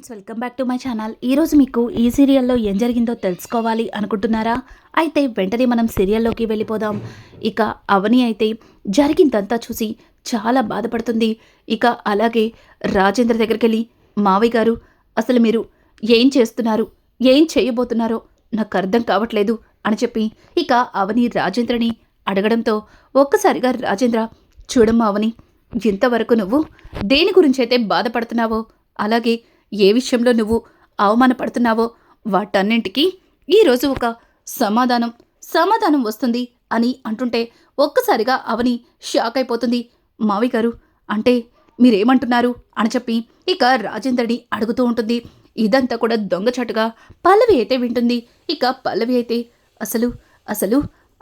Friends, welcome back to my channel. ఈరోజు మీకు ఈ సీరియల్లో ఏం జరిగిందో తెలుసుకోవాలి అనుకుంటున్నారా? అయితే వెంటనే మనం సీరియల్లోకి వెళ్ళిపోదాం. ఇక అవని అయితే జరిగిందంతా చూసి చాలా బాధపడుతుంది. ఇక అలాగే రాజేంద్ర దగ్గరికి వెళ్ళి, మావయ్య గారు, అసలు మీరు ఏం చేస్తున్నారు, ఏం చేయబోతున్నారో నాకు అర్థం కావట్లేదు అని చెప్పి ఇక అవని రాజేంద్రని అడగడంతో ఒక్కసారిగా రాజేంద్ర, చూడమ్మా అవని, ఇంతవరకు నువ్వు దేని గురించైతే బాధపడుతున్నావో, అలాగే ఏ విషయంలో నువ్వు అవమానపడుతున్నావో వాటన్నింటికి ఈరోజు ఒక సమాధానం వస్తుంది అని అంటుంటే ఒక్కసారిగా అవని షాక్ అయిపోతుంది. మావయ్య గారు, అంటే మీరేమంటున్నారు అని చెప్పి ఇక రాజేంద్రని అడుగుతూ ఉంటుంది. ఇదంతా కూడా దొంగచాటుగా పల్లవి అయితే వింటుంది. ఇక పల్లవి అయితే అసలు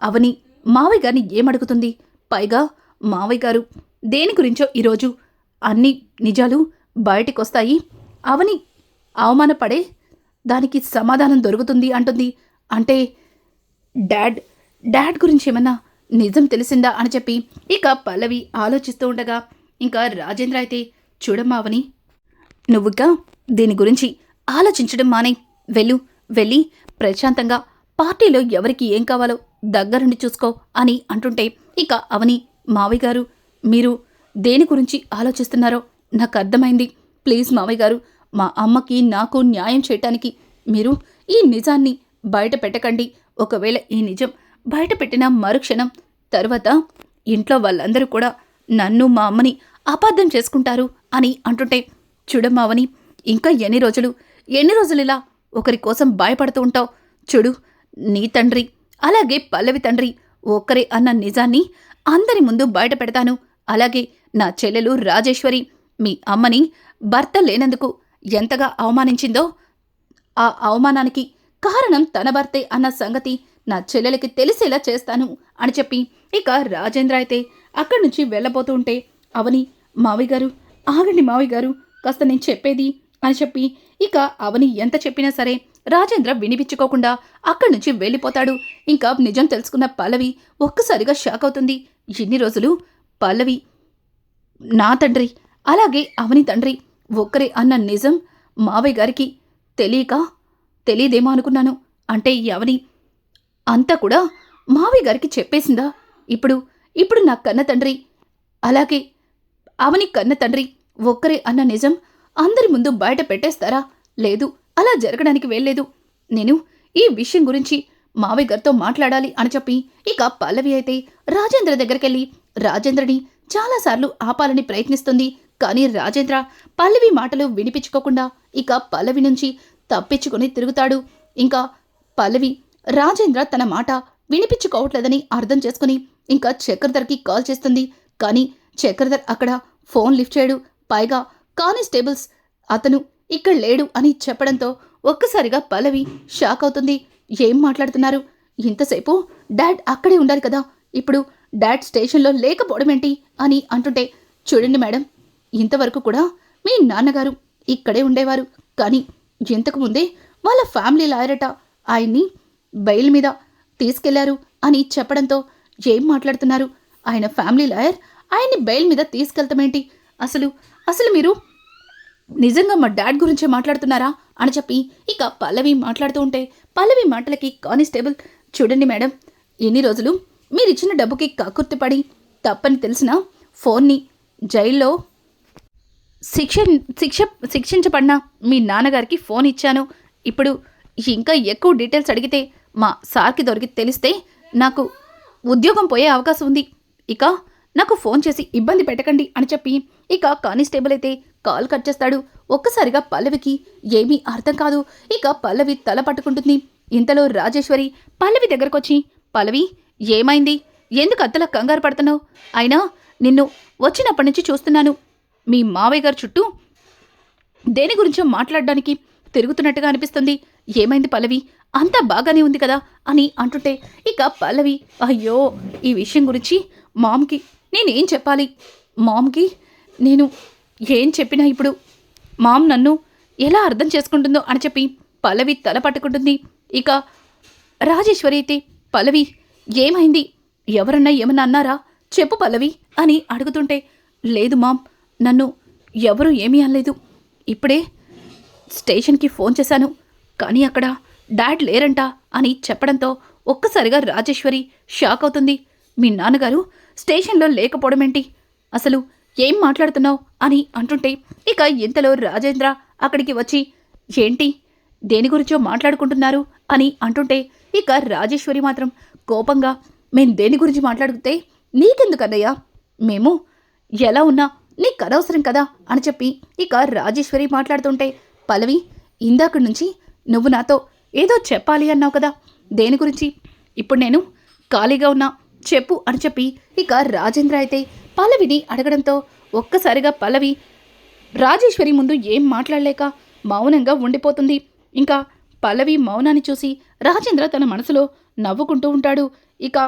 అవని మావయ్య గారిని ఏమడుగుతుంది? పైగా మావయ్య గారు దేని గురించో ఈరోజు అన్ని నిజాలు బయటికొస్తాయి, అవని అవమానపడే దానికి సమాధానం దొరుకుతుంది అంటుంది. అంటే డాడ్ గురించి ఏమన్నా నిజం తెలిసిందా అని చెప్పి ఇక పల్లవి ఆలోచిస్తూ ఉండగా ఇంకా రాజేంద్ర అయితే, చూడమ్మా అవని, నువ్వుగా దీని గురించి ఆలోచించడం మానే, వెళ్ళి ప్రశాంతంగా పార్టీలో ఎవరికి ఏం కావాలో దగ్గరుండి చూసుకో అని అంటుంటే ఇక అవని, మావయ్య గారు, మీరు దేని గురించి ఆలోచిస్తున్నారో నాకు అర్థమైంది. ప్లీజ్ మావయ్య గారు, మా అమ్మకి నాకు న్యాయం చేయటానికి మీరు ఈ నిజాన్ని బయట పెట్టకండి. ఒకవేళ ఈ నిజం బయట పెట్టిన మరుక్షణం తర్వాత ఇంట్లో వాళ్ళందరూ కూడా నన్ను మా అమ్మని అపార్థం చేసుకుంటారు అని అంటుంటే, చూడమ్మావని, ఇంకా ఎన్ని రోజులు ఇలా ఒకరి కోసం భయపడుతూ ఉంటావు? చూడు, నీ తండ్రి అలాగే పల్లవి తండ్రి ఒక్కరే అన్న నిజాన్ని అందరి ముందు బయట పెడతాను. అలాగే నా చెల్లెలు రాజేశ్వరి మీ అమ్మని భర్త లేనందుకు ఎంతగా అవమానించిందో, ఆ అవమానానికి కారణం తన భర్తే అన్న సంగతి నా చెల్లెలకి తెలిసేలా చేస్తాను అని చెప్పి ఇక రాజేంద్ర అయితే అక్కడి నుంచి వెళ్ళబోతూ ఉంటే, అవని, మావయ్య గారు, ఆగండి మావయ్య గారు, కాస్త నేను చెప్పేది అని చెప్పి ఇక అవని ఎంత చెప్పినా సరే రాజేంద్ర వినిపించుకోకుండా అక్కడి నుంచి వెళ్ళిపోతాడు. ఇంకా నిజం తెలుసుకున్న పల్లవి ఒక్కసారిగా షాక్ అవుతుంది. ఇన్ని రోజులు పల్లవి నా తండ్రి అలాగే అవని తండ్రి ఒక్కరే అన్న నిజం మావయ్య గారికి తెలియదేమో అనుకున్నాను. అంటే అవని అంతా కూడా మావయ్య గారికి చెప్పేసిందా? ఇప్పుడు నా కన్న తండ్రి అలాగే అవని కన్న తండ్రి ఒక్కరే అన్న నిజం అందరి ముందు బయట పెట్టేస్తారా? లేదు, అలా జరగడానికి వెళ్ళలేదు. నేను ఈ విషయం గురించి మావయ్య గారితో మాట్లాడాలి అని చెప్పి ఇక పల్లవి అయితే రాజేంద్ర దగ్గరికెళ్ళి రాజేంద్రని చాలాసార్లు ఆపాలని ప్రయత్నిస్తుంది. కానీ రాజేంద్ర పల్లవి మాటలు వినిపించుకోకుండా ఇక పల్లవి నుంచి తప్పించుకొని తిరుగుతాడు. ఇంకా పల్లవి రాజేంద్ర తన మాట వినిపించుకోవట్లేదని అర్థం చేసుకుని ఇంకా చక్రధర్కి కాల్ చేస్తుంది. కానీ చక్రధర్ అక్కడ ఫోన్ లిఫ్ట్ చేయడు. పైగా కానిస్టేబుల్స్ అతను ఇక్కడ లేడు అని చెప్పడంతో ఒక్కసారిగా పల్లవి షాక్ అవుతుంది. ఏం మాట్లాడుతున్నారు? ఇంతసేపు డాడ్ అక్కడే ఉండాలి కదా, ఇప్పుడు డాడ్ స్టేషన్లో లేకపోవడం ఏంటి అని అంటుంటే, చూడండి మేడం, ఇంతవరకు కూడా మీ నాన్నగారు ఇక్కడే ఉండేవారు. కానీ ఇంతకు ముందే వాళ్ళ ఫ్యామిలీ లాయరట ఆయన్ని బెయిల్ మీద తీసుకెళ్లారు అని చెప్పడంతో, ఏం మాట్లాడుతున్నారు? ఆయన ఫ్యామిలీ లాయర్ ఆయన్ని బెయిల్ మీద తీసుకెళ్తామేంటి? అసలు మీరు నిజంగా మా డాడ్ గురించే మాట్లాడుతున్నారా అని చెప్పి ఇక పల్లవి మాట్లాడుతూ ఉంటే పల్లవి మాటలకి కానిస్టేబుల్, చూడండి మేడం, ఎన్ని రోజులు మీరిచ్చిన డబ్బుకి కక్కుర్తిపడి తప్పని తెలిసిన ఫోన్ని జైల్లో శిక్షించబడిన మీ నాన్నగారికి ఫోన్ ఇచ్చాను. ఇప్పుడు ఇంకా ఎక్కువ డీటెయిల్స్ అడిగితే మా సార్కి తెలిస్తే నాకు ఉద్యోగం పోయే అవకాశం ఉంది. ఇక నాకు ఫోన్ చేసి ఇబ్బంది పెట్టకండి అని చెప్పి ఇక కానిస్టేబుల్ అయితే కాల్ కట్ చేస్తాడు. ఒక్కసారిగా పల్లవికి ఏమీ అర్థం కాదు. ఇక పల్లవి తల పట్టుకుంటుంది. ఇంతలో రాజేశ్వరి పల్లవి దగ్గరకొచ్చి, పల్లవి, ఏమైంది? ఎందుకు అంతలా కంగారు పడుతున్నావు? అయినా నిన్ను వచ్చినప్పటి నుంచి చూస్తున్నాను, మీ మావయ్య గారు చుట్టూ దేని గురించో మాట్లాడడానికి తిరుగుతున్నట్టుగా అనిపిస్తుంది. ఏమైంది పల్లవి? అంతా బాగానే ఉంది కదా అని అంటుంటే ఇక పల్లవి, అయ్యో, ఈ విషయం గురించి మామ్కి నేనేం చెప్పాలి? మామ్కి నేను ఏం చెప్పినా ఇప్పుడు మామ్ నన్ను ఎలా అర్థం చేసుకుంటుందో అని చెప్పి పల్లవి తల పట్టుకుంటుంది. ఇక రాజేశ్వరి అయితే, పల్లవి, ఏమైంది? ఎవరన్నా ఏమన్నా అన్నారా? చెప్పు పల్లవి అని అడుగుతుంటే, లేదు మామ్, నన్ను ఎవరూ ఏమీ అనలేదు. ఇప్పుడే స్టేషన్కి ఫోన్ చేశాను, కానీ అక్కడ డాడ్ లేరంట అని చెప్పడంతో ఒక్కసారిగా రాజేశ్వరి షాక్ అవుతుంది. మీ నాన్నగారు స్టేషన్లో లేకపోవడమేంటి, అసలు ఏం మాట్లాడుతున్నావు అని అంటుంటే ఇక ఇంతలో రాజేంద్ర అక్కడికి వచ్చి ఏంటి దేని గురించో మాట్లాడుకుంటున్నారు అని అంటుంటే ఇక రాజేశ్వరి మాత్రం కోపంగా మేం దేని గురించి మాట్లాడితే నీకెందుకన్నయ్యా, మేము ఎలా ఉన్నా నీకు అనవసరం కదా అని చెప్పి ఇక రాజేశ్వరి మాట్లాడుతుంటే పల్లవి ఇందాక నుంచి నువ్వు నాతో ఏదో చెప్పాలి అన్నావు కదా, దేని గురించి, ఇప్పుడు నేను ఖాళీగా ఉన్నా చెప్పు అని చెప్పి ఇక రాజేంద్ర అయితే పల్లవిని అడగడంతో ఒక్కసారిగా పల్లవి రాజేశ్వరి ముందు ఏం మాట్లాడలేక మౌనంగా ఉండిపోతుంది. ఇంకా పల్లవి మౌనాన్ని చూసి రాజేంద్ర తన మనసులో నవ్వుకుంటూ ఉంటాడు. ఇక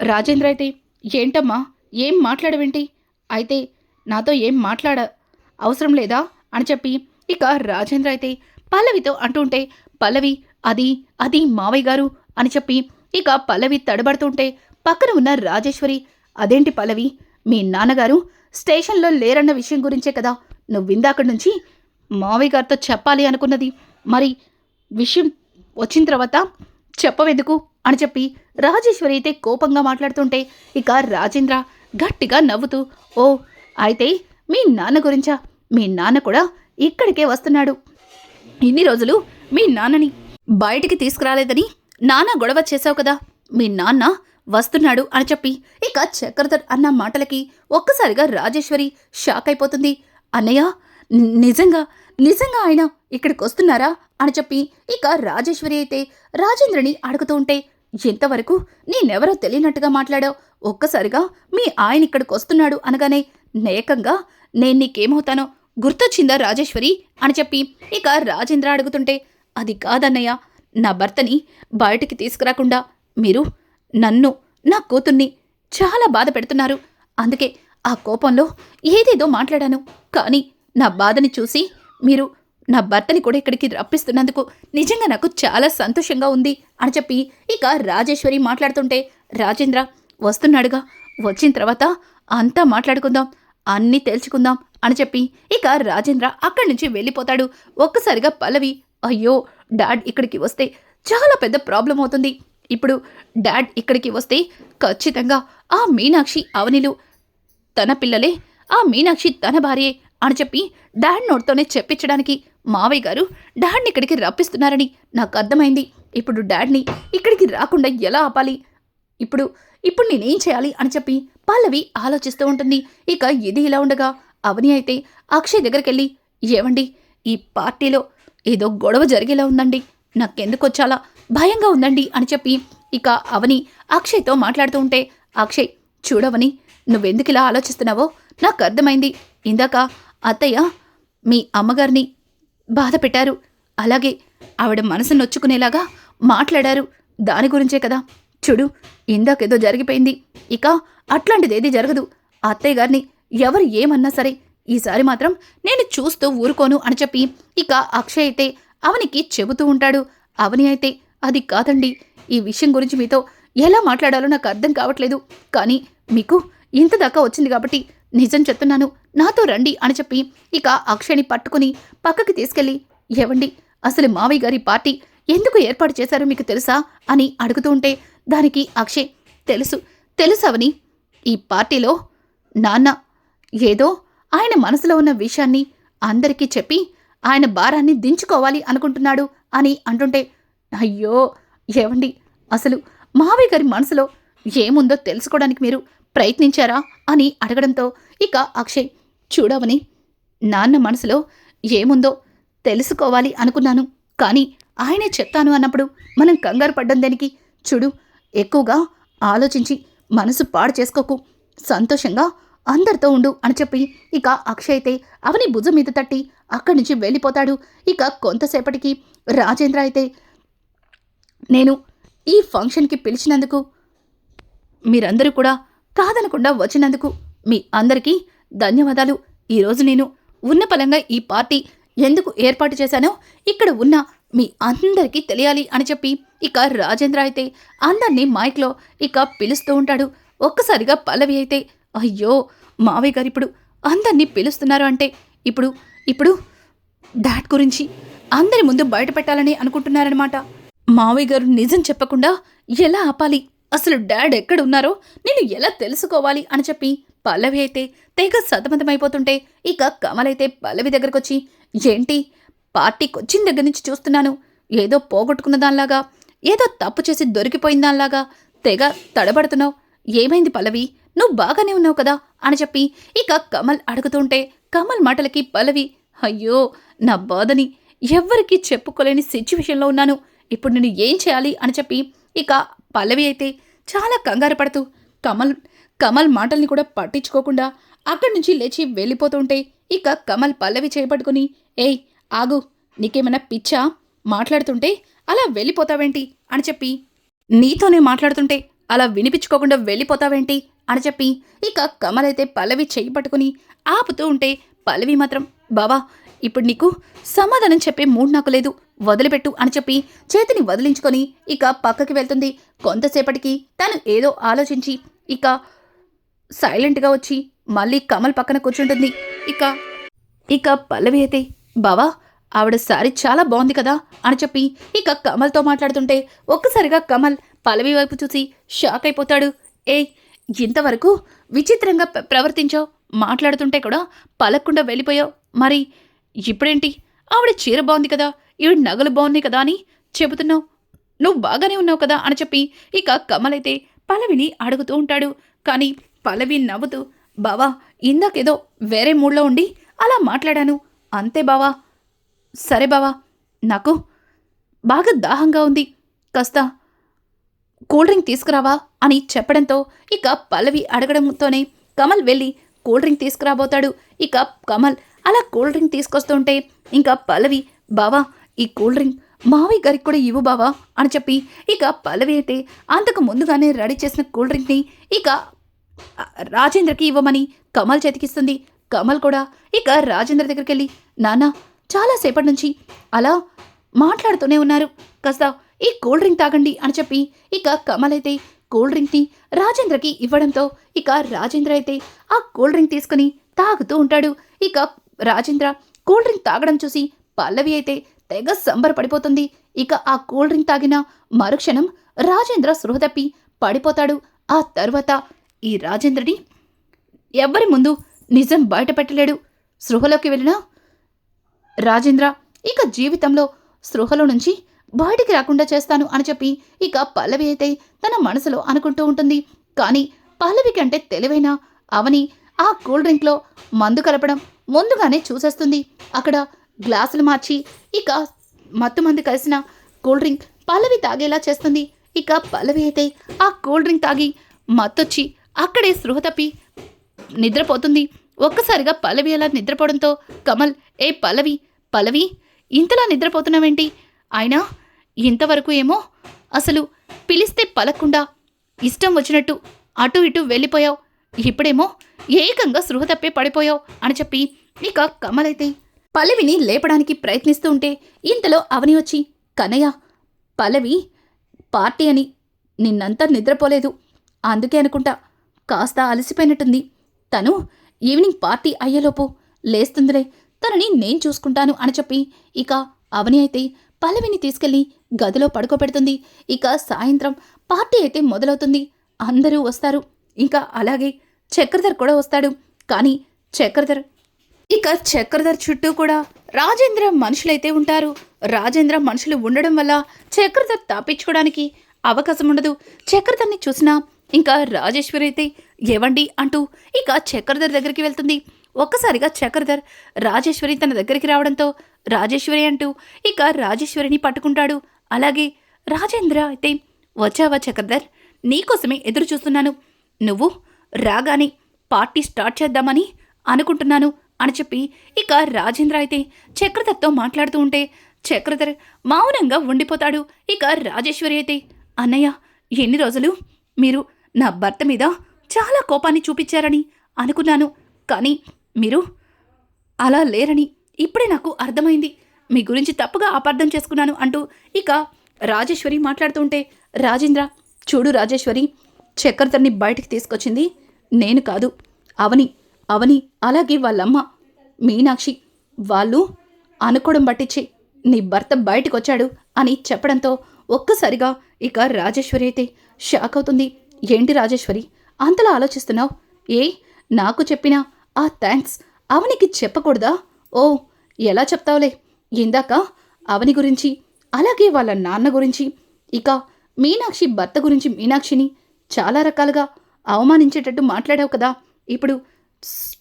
రాజేంద్ర అయితే ఏంటమ్మా ఏం మాట్లాడవేంటి, అయితే నాతో ఏం మాట్లాడ అవసరం లేదా అని చెప్పి ఇక రాజేంద్ర అయితే పల్లవితో అంటుంటే పల్లవి అది అది మావయ్య గారు అని చెప్పి ఇక పల్లవి తడబడుతుంటే పక్కన ఉన్న రాజేశ్వరి అదేంటి పల్లవి, మీ నాన్నగారు స్టేషన్లో లేరన్న విషయం గురించే కదా నువ్వు ఇందాకడి నుంచి మావయ్య గారితో చెప్పాలి అనుకున్నది, మరి విషయం వచ్చిన తర్వాత చెప్పవెందుకు అని చెప్పి రాజేశ్వరి అయితే కోపంగా మాట్లాడుతుంటే ఇక రాజేంద్ర గట్టిగా నవ్వుతూ ఓ అయితే మీ నాన్న గురించా, మీ నాన్న కూడా ఇక్కడికే వస్తున్నాడు, ఇన్ని రోజులు మీ నాన్నని బయటికి తీసుకురాలేదని నాన్న గొడవ చేశావు కదా, మీ నాన్న వస్తున్నాడు అని చెప్పి ఇక చక్రధర్ అన్న మాటలకి ఒక్కసారిగా రాజేశ్వరి షాక్ అయిపోతుంది. అన్నయ్య నిజంగా నిజంగా ఆయన ఇక్కడికి వస్తున్నారా అని చెప్పి ఇక రాజేశ్వరి అయితే రాజేంద్రని అడుగుతూ ఉంటే ఇంతవరకు నేనెవరో తెలియనట్టుగా మాట్లాడావు, ఒక్కసారిగా మీ ఆయన ఇక్కడికి వస్తున్నాడు అనగానే నేకంగా నేను నీకేమవుతానో గుర్తొచ్చిందా రాజేశ్వరి అని చెప్పి ఇక రాజేంద్ర అడుగుతుంటే అది కాదన్నయ్య, నా భర్తని బయటికి తీసుకురాకుండా మీరు నన్ను నా కూతుర్ని చాలా బాధ పెడుతున్నారు, అందుకే ఆ కోపంలో ఏదేదో మాట్లాడాను, కానీ నా బాధని చూసి మీరు నా భర్తని కూడా ఇక్కడికి రప్పిస్తున్నందుకు నిజంగా నాకు చాలా సంతోషంగా ఉంది అని చెప్పి ఇక రాజేశ్వరి మాట్లాడుతుంటే రాజేంద్ర వస్తున్నాడుగా, వచ్చిన తర్వాత అంతా మాట్లాడుకుందాం, అన్నీ తేల్చుకుందాం అని చెప్పి ఇక రాజేంద్ర అక్కడి నుంచి వెళ్ళిపోతాడు. ఒక్కసారిగా పల్లవి అయ్యో డాడ్ ఇక్కడికి వస్తే చాలా పెద్ద ప్రాబ్లం అవుతుంది, ఇప్పుడు డాడ్ ఇక్కడికి వస్తే ఖచ్చితంగా ఆ మీనాక్షి అవనిలు తన పిల్లలే, ఆ మీనాక్షి తన భార్యే అని చెప్పి డాడ్ నోట్తోనే చెప్పించడానికి మావయ్య గారు డాడ్ని ఇక్కడికి రప్పిస్తున్నారని నాకు అర్థమైంది, ఇప్పుడు డాడ్ని ఇక్కడికి రాకుండా ఎలా ఆపాలి, ఇప్పుడు ఇప్పుడు నేనేం చేయాలి అని చెప్పి పల్లవి ఆలోచిస్తూ ఉంటుంది. ఇక ఇది ఇలా ఉండగా అవని అయితే అక్షయ్ దగ్గరికి వెళ్ళి ఏమండి ఈ పార్టీలో ఏదో గొడవ జరిగేలా ఉందండి, నాకెందుకో చాలా భయంగా ఉందండి అని చెప్పి ఇక అవని అక్షయ్తో మాట్లాడుతూ ఉంటే అక్షయ్ చూడవని నువ్వెందుకు ఇలా ఆలోచిస్తున్నావో నాకు అర్థమైంది, ఇందాక అత్తయ్య మీ అమ్మగారిని బాధ పెట్టారు, అలాగే ఆవిడ మనసు నొచ్చుకునేలాగా మాట్లాడారు, దాని గురించే కదా, చూడు ఇందాకేదో జరిగిపోయింది, ఇక అట్లాంటిదేది జరగదు, అత్తయ్య గారిని ఎవరు ఏమన్నా సరే ఈసారి మాత్రం నేను చూస్తూ ఊరుకోను అని చెప్పి ఇక అక్షయ్ అయితే అవనికి చెబుతూ ఉంటాడు. అవని అయితే అది కాదండి, ఈ విషయం గురించి మీతో ఎలా మాట్లాడాలో నాకు అర్థం కావట్లేదు, కానీ మీకు ఇంత దాకా వచ్చింది కాబట్టి నిజం చెప్తున్నాను, నాతో రండి అని చెప్పి ఇక అక్షయ్ని పట్టుకుని పక్కకి తీసుకెళ్ళి ఏవండి అసలు మావయ్య గారి పార్టీ ఎందుకు ఏర్పాటు చేశారో మీకు తెలుసా అని అడుగుతూ ఉంటే దానికి అక్షయ్ తెలుసు అవని, ఈ పార్టీలో నాన్న ఏదో ఆయన మనసులో ఉన్న విషయాన్ని అందరికీ చెప్పి ఆయన భారాన్ని దించుకోవాలి అనుకుంటున్నాడు అని అంటుంటే అయ్యో ఏవండి అసలు మావయ్య గారి మనసులో ఏముందో తెలుసుకోవడానికి మీరు ప్రయత్నించారా అని అడగడంతో ఇక అక్షయ్ చూడవని నాన్న మనసులో ఏముందో తెలుసుకోవాలి అనుకున్నాను, కానీ ఆయనే చెప్తాను అన్నప్పుడు మనం కంగారు పడ్డం దానికి, చూడు ఎక్కువగా ఆలోచించి మనసు పాడు చేసుకోకు, సంతోషంగా అందరితో ఉండు అని చెప్పి ఇక అక్షయ్ అయితే అవని భుజం మీద తట్టి అక్కడి నుంచి వెళ్ళిపోతాడు. ఇక కొంతసేపటికి రాజేంద్ర అయితే నేను ఈ ఫంక్షన్కి పిలిచినందుకు మీరందరూ కూడా కాదనకుండా వచ్చినందుకు మీ అందరికీ ధన్యవాదాలు, ఈరోజు నేను ఉన్న పలంగా ఈ పార్టీ ఎందుకు ఏర్పాటు చేశానో ఇక్కడ ఉన్న మీ అందరికీ తెలియాలి అని చెప్పి ఇక రాజేంద్ర అయితే అందరినీ మైక్లో ఇక పిలుస్తూ ఉంటాడు. ఒక్కసారిగా పల్లవి అయితే అయ్యో మావయ్య గారు ఇప్పుడు అందరినీ పిలుస్తున్నారు అంటే ఇప్పుడు డాడ్ గురించి అందరి ముందు బయట పెట్టాలని అనుకుంటున్నారనమాట. మావయ్య గారు నిజం చెప్పకుండా ఎలా ఆపాలి, అసలు డాడ్ ఎక్కడున్నారో నేను ఎలా తెలుసుకోవాలి అని చెప్పి పల్లవి అయితే తెగ సతమతమైపోతుంటే ఇక కమల్ అయితే పల్లవి దగ్గరకొచ్చి, ఏంటి పార్టీకి వచ్చిన దగ్గర నుంచి చూస్తున్నాను, ఏదో పోగొట్టుకున్న దానిలాగా, ఏదో తప్పు చేసి దొరికిపోయిన దానిలాగా తెగ తడబడుతున్నావు, ఏమైంది పల్లవి, నువ్వు బాగానే ఉన్నావు కదా అని చెప్పి ఇక కమల్ అడుగుతుంటే కమల్ మాటలకి పల్లవి, అయ్యో నా బాధని ఎవ్వరికీ చెప్పుకోలేని సిచ్యువేషన్లో ఉన్నాను, ఇప్పుడు నేను ఏం చేయాలి అని చెప్పి ఇక పల్లవి అయితే చాలా కంగారు పడుతూ కమల్ మాటల్ని కూడా పట్టించుకోకుండా అక్కడి నుంచి లేచి వెళ్ళిపోతుంటే ఇక కమల్ పల్లవి చేపట్టుకుని, ఏయ్ ఆగు, నీకేమైనా పిచ్చా, మాట్లాడుతుంటే అలా వెళ్ళిపోతావేంటి అని చెప్పి, నీతోనే మాట్లాడుతుంటే అలా వినిపించుకోకుండా వెళ్ళిపోతావేంటి అని చెప్పి ఇక కమల్ అయితే పల్లవి చేయి పట్టుకుని ఆపుతూ ఉంటే పల్లవి మాత్రం, బావా ఇప్పుడు నీకు సమాధానం చెప్పే మూడ్ నాకు లేదు, వదిలిపెట్టు అని చెప్పి చేతిని వదిలించుకొని ఇక పక్కకి వెళ్తుంది. కొంతసేపటికి తను ఏదో ఆలోచించి ఇక సైలెంట్గా వచ్చి మళ్ళీ కమల్ పక్కన కూర్చుంటుంది. ఇక పల్లవి అయితే, బావా ఆవిడ సారీ చాలా బాగుంది కదా అని చెప్పి ఇక కమల్తో మాట్లాడుతుంటే ఒక్కసారిగా కమల్ పల్లవి వైపు చూసి షాక్ అయిపోతాడు. ఏయ్ ఇంతవరకు విచిత్రంగా ప్రవర్తించావు, మాట్లాడుతుంటే కూడా పలక్కుండా వెళ్ళిపోయావు, మరి ఇప్పుడేంటి, ఆవిడ చీర బాగుంది కదా, ఈవిడ నగలు బాగున్నాయి కదా అని చెబుతున్నావు, నువ్వు బాగానే ఉన్నావు కదా అని చెప్పి ఇక కమల్ అయితే పల్లవిని అడుగుతూ ఉంటాడు. కానీ పల్లవి నవ్వుతూ, బావా ఇందాకేదో వేరే మూడ్లో ఉండి అలా మాట్లాడాను అంతే బావా, సరే బావా నాకు బాగా దాహంగా ఉంది, కాస్త కూల్ డ్రింక్ తీసుకురావా అని చెప్పడంతో ఇక పల్లవి అడగడంతోనే కమల్ వెళ్ళి కూల్ డ్రింక్ తీసుకురాబోతాడు. ఇక కమల్ అలా కూల్ డ్రింక్ తీసుకొస్తుంటే ఇంకా పల్లవి, బావా ఈ కూల్ డ్రింక్ మావయ్య గారికి కూడా ఇవ్వు బావా అని చెప్పి ఇక పల్లవి అయితే అంతకు ముందుగానే రెడీ చేసిన కూల్ డ్రింక్ని ఇక రాజేంద్రకి ఇవ్వమని కమల్ చేతికిస్తుంది. కమల్ కూడా ఇక రాజేంద్ర దగ్గరికి వెళ్ళి, నాన్న చాలాసేపటి నుంచి అలా మాట్లాడుతూనే ఉన్నారు, కాస్త ఈ కూల్ డ్రింక్ తాగండి అని చెప్పి ఇక కమల్ అయితే కూల్ డ్రింక్ని రాజేంద్రకి ఇవ్వడంతో ఇక రాజేంద్ర అయితే ఆ కూల్ డ్రింక్ తీసుకుని తాగుతూ ఉంటాడు. ఇక రాజేంద్ర కూల్ డ్రింక్ తాగడం చూసి పల్లవి అయితే తెగ సంబరపడిపోతుంది. ఇక ఆ కూల్ డ్రింక్ తాగిన మరుక్షణం రాజేంద్ర స్పృహ తప్పి పడిపోతాడు. ఆ తర్వాత ఈ రాజేంద్రని ఎవ్వరి ముందు నిజం బయట పెట్టలేడు. స్పృహలోకి వెళ్ళిన రాజేంద్ర ఇక జీవితంలో స్పృహలో నుంచి బయటికి రాకుండా చేస్తాను అని చెప్పి ఇక పల్లవి అయితే తన మనసులో అనుకుంటూ ఉంటుంది. కానీ పల్లవి కంటే తెలివైన అవని ఆ కూల్ డ్రింక్లో మందు కలపడం ముందుగానే చూసేస్తుంది. అక్కడ గ్లాసులు మార్చి ఇక మత్తు మందు కలిసిన కూల్ డ్రింక్ పల్లవి తాగేలా చేస్తుంది. ఇక పల్లవి అయితే ఆ కూల్ డ్రింక్ తాగి మత్తొచ్చి అక్కడే స్పృహ తప్పి నిద్రపోతుంది. ఒక్కసారిగా పల్లవి అలా నిద్రపోవడంతో కమల్, ఏ పల్లవి ఇంతలా నిద్రపోతున్నావేంటి, అయినా ఇంతవరకు ఏమో అసలు పిలిస్తే పలకుండా ఇష్టం వచ్చినట్టు అటు ఇటు వెళ్ళిపోయావు, ఇప్పుడేమో ఏకంగా స్పృహ తప్పే పడిపోయావు అని చెప్పి ఇక కమల్ అయితే పల్లవిని లేపడానికి ప్రయత్నిస్తూ ఉంటే ఇంతలో అవని వచ్చి, కన్నయ్య పల్లవి పార్టీ అని నిన్నంతా నిద్రపోలేదు, అందుకే అనుకుంటా కాస్త అలసిపోయినట్టుంది, తను ఈవినింగ్ పార్టీ అయ్యేలోపు లేస్తుందిలే, తనని నేను చూసుకుంటాను అని చెప్పి ఇక అవని అయితే పల్లవిని తీసుకెళ్లి గదిలో పడుకోబెడుతుంది. ఇక సాయంత్రం పార్టీ అయితే మొదలవుతుంది. అందరూ వస్తారు. ఇంకా అలాగే చక్రధర్ కూడా వస్తాడు. కానీ చక్రధర్ చుట్టూ కూడా రాజేంద్ర మనుషులైతే ఉంటారు. రాజేంద్ర మనుషులు ఉండడం వల్ల చక్రధర్ తప్పించుకోవడానికి అవకాశం ఉండదు. చక్రధర్ని చూసినా ఇంకా రాజేశ్వరి అయితే ఏవండి అంటూ ఇక చక్రధర్ దగ్గరికి వెళ్తుంది. ఒక్కసారిగా చక్రధర్ రాజేశ్వరి తన దగ్గరికి రావడంతో రాజేశ్వరి అంటూ ఇక రాజేశ్వరిని పట్టుకుంటాడు. అలాగే రాజేంద్ర అయితే, వచ్చావా చక్రధర్, నీకోసమే ఎదురు చూస్తున్నాను, నువ్వు రాగానే పార్టీ స్టార్ట్ చేద్దామని అనుకుంటున్నాను అని చెప్పి ఇక రాజేంద్ర అయితే చక్రధర్తో మాట్లాడుతూ ఉంటే చక్రధర్ మౌనంగా ఉండిపోతాడు. ఇక రాజేశ్వరి అయితే, అన్నయ్య ఎన్ని రోజులు మీరు నా భర్త మీద చాలా కోపాన్ని చూపించారని అనుకున్నాను, కానీ మీరు అలా లేరని ఇప్పుడే నాకు అర్థమైంది, మీ గురించి తప్పుగా అపార్థం చేసుకున్నాను అంటూ ఇక రాజేశ్వరి మాట్లాడుతూ ఉంటే రాజేంద్ర, చూడు రాజేశ్వరి, చక్రధర్ని బయటికి తీసుకొచ్చింది నేను కాదు, అవని అలాగే వాళ్ళమ్మ మీనాక్షి, వాళ్ళు అనుకోవడం బట్టిచ్చి నీ భర్త బయటకొచ్చాడు అని చెప్పడంతో ఒక్కసారిగా ఇక రాజేశ్వరి అయితే షాక్ అవుతుంది. ఏంటి రాజేశ్వరి అంతలా ఆలోచిస్తున్నావు? ఏ నాకు చెప్పినా ఆ థ్యాంక్స్ అవనికి చెప్పకూడదా? ఓ ఎలా చెప్తావులే. ఇందాక అవని గురించి అలాగే వాళ్ళ నాన్న గురించి ఇక మీనాక్షి భర్త గురించి మీనాక్షిని చాలా రకాలుగా అవమానించేటట్టు మాట్లాడావు కదా. ఇప్పుడు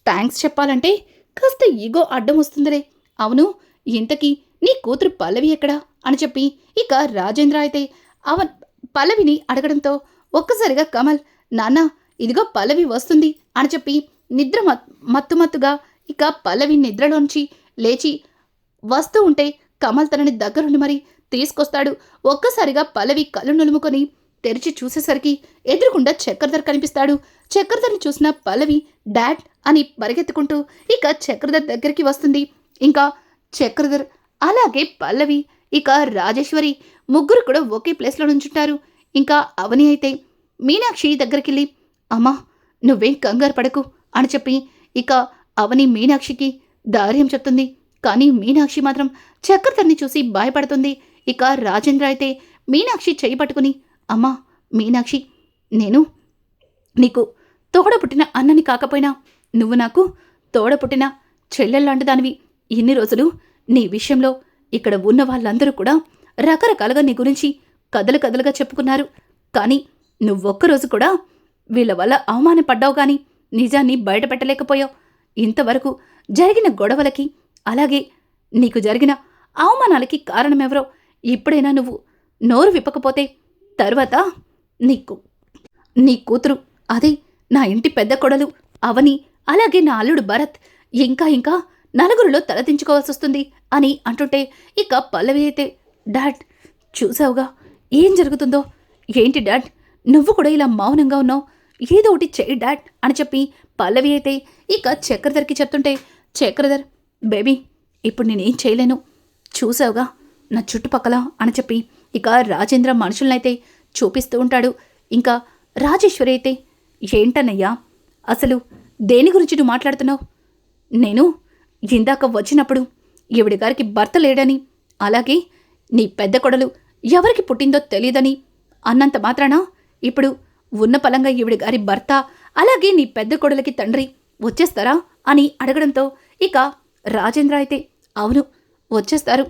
థ్యాంక్స్ చెప్పాలంటే కాస్త ఈగో అడ్డం వస్తుందిలే. అవును ఇంతకీ నీ కూతురు పల్లవి ఎక్కడా అని చెప్పి ఇక రాజేంద్ర అయితే పల్లవిని అడగడంతో ఒక్కసారిగా కమల్ నాన్న ఇదిగో పల్లవి వస్తుంది అని చెప్పి నిద్ర మత్తుగా ఇక పల్లవి నిద్రలోంచి లేచి వస్తూ ఉంటే కమల్ తనని దగ్గరుండి మరి తీసుకొస్తాడు. ఒక్కసారిగా పల్లవి కళ్ళు నులుముకొని తెరిచి చూసేసరికి ఎదురుగుండా చక్రధర్ కనిపిస్తాడు. చక్రధర్ని చూసిన పల్లవి డాడ్ అని పరిగెత్తుకుంటూ ఇక చక్రధర్ దగ్గరికి వస్తుంది. ఇంకా చక్రధర్ అలాగే పల్లవి ఇక రాజేశ్వరి ముగ్గురు కూడా ఒకే ప్లేస్లో నుంచుంటారు. ఇంకా అవని అయితే మీనాక్షి దగ్గరికి వెళ్ళి అమ్మా నువ్వేం కంగారు పడకు అని చెప్పి ఇక అవని మీనాక్షికి ధైర్యం చెప్తుంది. కానీ మీనాక్షి మాత్రం చక్రధర్ని చూసి భయపడుతుంది. ఇక రాజేంద్ర అయితే మీనాక్షి చేయి పట్టుకుని అమ్మా మీనాక్షి నేను నీకు తోడ పుట్టిన అన్నని కాకపోయినా నువ్వు నాకు తోడ పుట్టిన చెల్లెల్లాంటి దానివి. ఇన్ని రోజులు నీ విషయంలో ఇక్కడ ఉన్న వాళ్ళందరూ కూడా రకరకాలుగా నీ గురించి కథలుగా చెప్పుకున్నారు. కానీ నువ్వొక్కరోజు కూడా వీళ్ళ వల్ల అవమానపడ్డావు కానీ నిజాన్ని బయటపెట్టలేకపోయావు. ఇంతవరకు జరిగిన గొడవలకి అలాగే నీకు జరిగిన అవమానాలకి కారణమెవరో ఇప్పుడైనా నువ్వు నోరు విప్పకపోతే తర్వాత నీ కూతురు అదే నా ఇంటి పెద్ద కొడలు అవని అలాగే నా అల్లుడు భరత్ ఇంకా నలుగురిలో తలదించుకోవాల్సి వస్తుంది అని అంటుంటే ఇక పల్లవి అయితే డాడ్ చూసావుగా ఏం జరుగుతుందో. ఏంటి డాడ్ నువ్వు కూడా ఇలా మౌనంగా ఉన్నావు? ఏదో ఒకటి చెయ్యి డాడ్ అని చెప్పి పల్లవి అయితే ఇక చక్రధర్కి చెప్తుంటే చక్రధర్ బేబీ ఇప్పుడు నేనేం చేయలేను చూసావుగా నా చుట్టుపక్కల అని చెప్పి ఇక రాజేంద్ర మనుషులనైతే చూపిస్తూ ఉంటాడు. ఇంకా రాజేశ్వరి అయితే ఏంటన్నయ్యా అసలు దేని గురించి నువ్వు మాట్లాడుతున్నావు? నేను ఇందాక వచ్చినప్పుడు ఈవిడి గారికి భర్త లేడని అలాగే నీ పెద్ద కొడలు ఎవరికి పుట్టిందో తెలియదని అన్నంత మాత్రాన ఇప్పుడు ఉన్న పలంగా ఈవిడి గారి భర్త అలాగే నీ పెద్ద కొడలకి తండ్రి వచ్చేస్తారా అని అడగడంతో ఇక రాజేంద్ర అయితే అవును వచ్చేస్తారు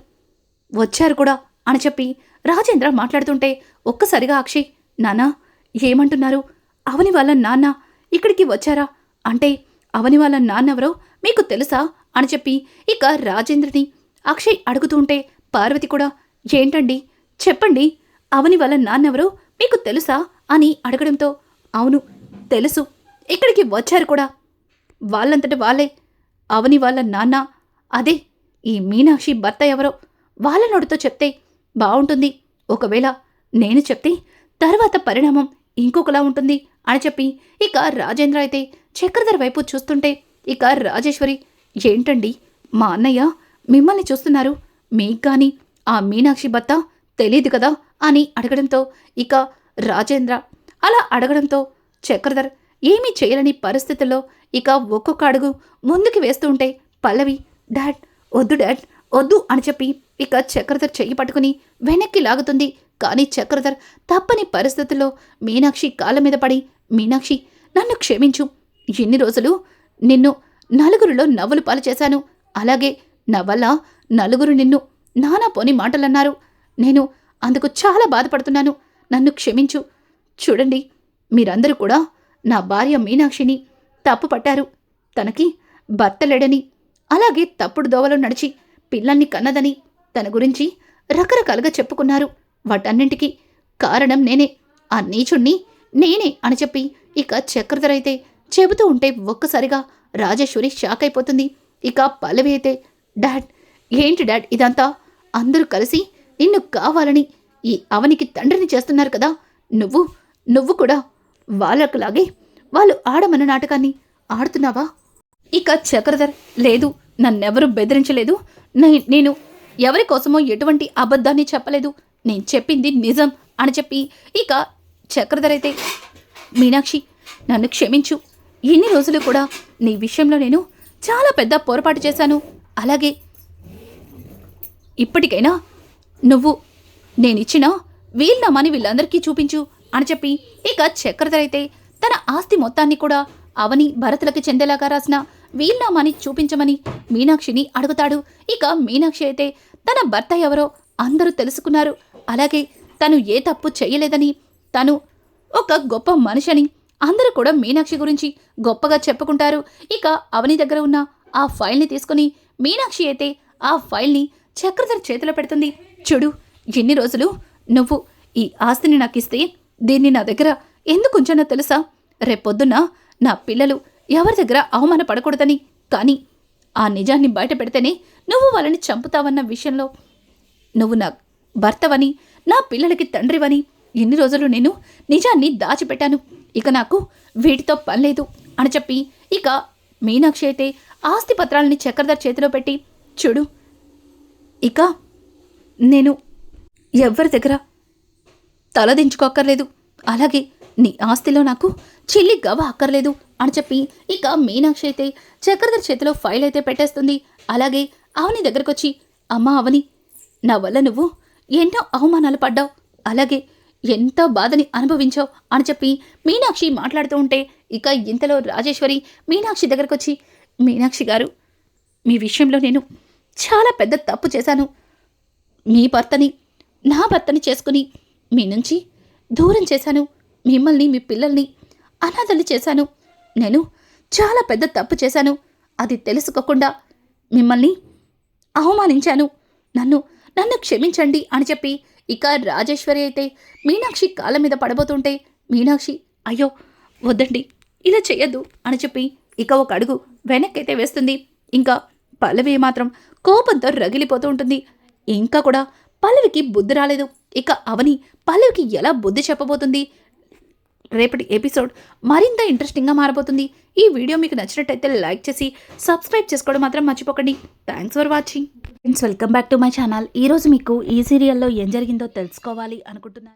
వచ్చారు కూడా అని చెప్పి రాజేంద్ర మాట్లాడుతుంటే ఒక్కసారిగా అక్షయ్ నాన్నా ఏమంటున్నారు? అవని వాళ్ళ నాన్న ఇక్కడికి వచ్చారా? అంటే అవని వాళ్ళ నాన్నెవరో మీకు తెలుసా అని చెప్పి ఇక రాజేంద్రని అక్షయ్ అడుగుతూ ఉంటే పార్వతి కూడా ఏంటండి చెప్పండి అవని వాళ్ళ నాన్నెవరో మీకు తెలుసా అని అడగడంతో అవును తెలుసు ఇక్కడికి వచ్చారు కూడా వాళ్ళంతటి వాళ్ళే అవని వాళ్ళ నాన్న అదే ఈ మీనాక్షి భర్త ఎవరో వాళ్ళ నోటితో చెప్తే బాగుంటుంది. ఒకవేళ నేను చెప్తే తర్వాత పరిణామం ఇంకొకలా ఉంటుంది అని చెప్పి ఇక రాజేంద్ర అయితే చక్రధర్ వైపు చూస్తుంటే ఇక రాజేశ్వరి ఏంటండి మా అన్నయ్య మిమ్మల్ని చూస్తున్నారు మీకు కానీ ఆ మీనాక్షి భర్త తెలియదు కదా అని అడగడంతో ఇక రాజేంద్ర అలా అడగడంతో చక్రధర్ ఏమీ చేయలేని పరిస్థితుల్లో ఇక ఒక్కొక్క అడుగు ముందుకు వేస్తూ ఉంటే పల్లవి డాడ్ వద్దు డాడ్ వద్దు అని చెప్పి ఇక చక్రధర్ చెయ్యి పట్టుకుని వెనక్కి లాగుతుంది. కానీ చక్రధర్ తప్పని పరిస్థితుల్లో మీనాక్షి కాళ్ళ మీద పడి మీనాక్షి నన్ను క్షమించు. ఇన్ని రోజులు నిన్ను నలుగురిలో నవ్వులు పాలు చేశాను. అలాగే నా వల్ల నలుగురు నిన్ను నానా పోని మాటలన్నారు. నేను అందుకు చాలా బాధపడుతున్నాను. నన్ను క్షమించు. చూడండి మీరందరూ కూడా నా భార్య మీనాక్షిని తప్పు పట్టారు. తనకి భర్త లేడని అలాగే తప్పుడు దోవలో నడిచి పిల్లల్ని కన్నదని తన గురించి రకరకాలుగా చెప్పుకున్నారు. వాటన్నింటికీ కారణం నేనే, ఆ నీచుణ్ణి నేనే అని చెప్పి ఇక చక్రధర్ అయితే చెబుతూ ఉంటే ఒక్కసారిగా రాజేశ్వరి షాక్ అయిపోతుంది. ఇక పల్లవి అయితే డాడ్ ఏంటి డాడ్ ఇదంతా? అందరూ కలిసి నిన్ను కావాలని ఈ అవనికి తండ్రిని చేస్తున్నారు కదా. నువ్వు కూడా వాళ్ళకులాగే వాళ్ళు ఆడమన్న నాటకాన్ని ఆడుతున్నావా? ఇక చక్రధర్ లేదు నన్నెవరూ బెదిరించలేదు. నేను ఎవరి కోసమో ఎటువంటి అబద్ధాన్ని చెప్పలేదు. నేను చెప్పింది నిజం అని చెప్పి ఇక చక్రధర్ అయితే మీనాక్షి నన్ను క్షమించు. ఇన్ని రోజులు కూడా నీ విషయంలో నేను చాలా పెద్ద పొరపాటు చేశాను. అలాగే ఇప్పటికైనా నువ్వు నేనిచ్చిన వీలునామాని వీళ్ళందరికీ చూపించు అని చెప్పి ఇక చక్రధర్ అయితే తన ఆస్తి మొత్తాన్ని కూడా అవని భరతులకి చెందేలాగా రాసిన వీలునామాని చూపించమని మీనాక్షిని అడుగుతాడు. ఇక మీనాక్షి అయితే తన భర్త ఎవరో అందరూ తెలుసుకున్నారు. అలాగే తను ఏ తప్పు చేయలేదని, తను ఒక గొప్ప మనిషిని అందరూ కూడా మీనాక్షి గురించి గొప్పగా చెప్పుకుంటారు. ఇక అవని దగ్గర ఉన్న ఆ ఫైల్ని తీసుకుని మీనాక్షి అయితే ఆ ఫైల్ని చక్రధర్ చేతిలో పెడుతుంది. చూడు, ఎన్ని రోజులు నువ్వు ఈ ఆస్తిని నాకు ఇస్తే దీన్ని నా దగ్గర ఎందుకు ఉంచానో తెలుసా? రేపొద్దున నా పిల్లలు ఎవరి దగ్గర అవమానపడకూడదని. కానీ ఆ నిజాన్ని బయట పెడితేనే నువ్వు వాళ్ళని చంపుతావన్న విషయంలో నువ్వు నా భర్తవని, నా పిల్లలకి తండ్రివని ఎన్ని రోజులు నేను నిజాన్ని దాచిపెట్టాను. ఇక నాకు వీటితో పనిలేదు అని చెప్పి ఇక మీనాక్షి అయితే ఆస్తి పత్రాలని చక్రధర్ చేతిలో పెట్టి, చూడు, ఇక నేను ఎవ్వరి దగ్గర తలదించుకోక్కర్లేదు. అలాగే నీ ఆస్తిలో నాకు చిల్లి గవ అక్కర్లేదు అని చెప్పి ఇక మీనాక్షి అయితే చక్రధర్ చేతిలో ఫైల్ అయితే పెట్టేస్తుంది. అలాగే అవని దగ్గరకు వచ్చి, అమ్మా అవని, నా వల్ల నువ్వు ఎన్నో అవమానాలు పడ్డావు, అలాగే ఎంతో బాధని అనుభవించావు అని చెప్పి మీనాక్షి మాట్లాడుతూ ఉంటే ఇక ఇంతలో రాజేశ్వరి మీనాక్షి దగ్గరకు వచ్చి, మీనాక్షి గారు, మీ విషయంలో నేను చాలా పెద్ద తప్పు చేశాను. మీ భర్తని నా భర్తని చేసుకుని మీ నుంచి దూరం చేశాను. మిమ్మల్ని, మీ పిల్లల్ని అనాథలు చేశాను. నేను చాలా పెద్ద తప్పు చేశాను. అది తెలుసుకోకుండా మిమ్మల్ని అవమానించాను. నన్ను క్షమించండి అని చెప్పి ఇక రాజేశ్వరి అయితే మీనాక్షి కాళ్ళ మీద పడబోతుంటే మీనాక్షి, అయ్యో వద్దండి, ఇలా చెయ్యొద్దు అని చెప్పి ఇక ఒక అడుగు వెనక్కైతే వేస్తుంది. ఇంకా పల్లవి మాత్రం కోపంతో రగిలిపోతూ ఉంటుంది. ఇంకా కూడా పల్లవికి బుద్ధి రాలేదు. ఇక అవని పల్లవికి ఎలా బుద్ధి చెప్పబోతుంది? రేపటి ఎపిసోడ్ మరింత ఇంట్రెస్టింగ్గా మారబోతుంది. ఈ వీడియో మీకు నచ్చినట్టయితే లైక్ చేసి సబ్స్క్రైబ్ చేసుకోవడం మాత్రం మర్చిపోకండి. Thanks for watching. Friends, welcome back to my channel. ఈరోజు మీకు ఈ సీరియల్లో ఏం జరిగిందో తెలుసుకోవాలి అనుకుంటున్నాను.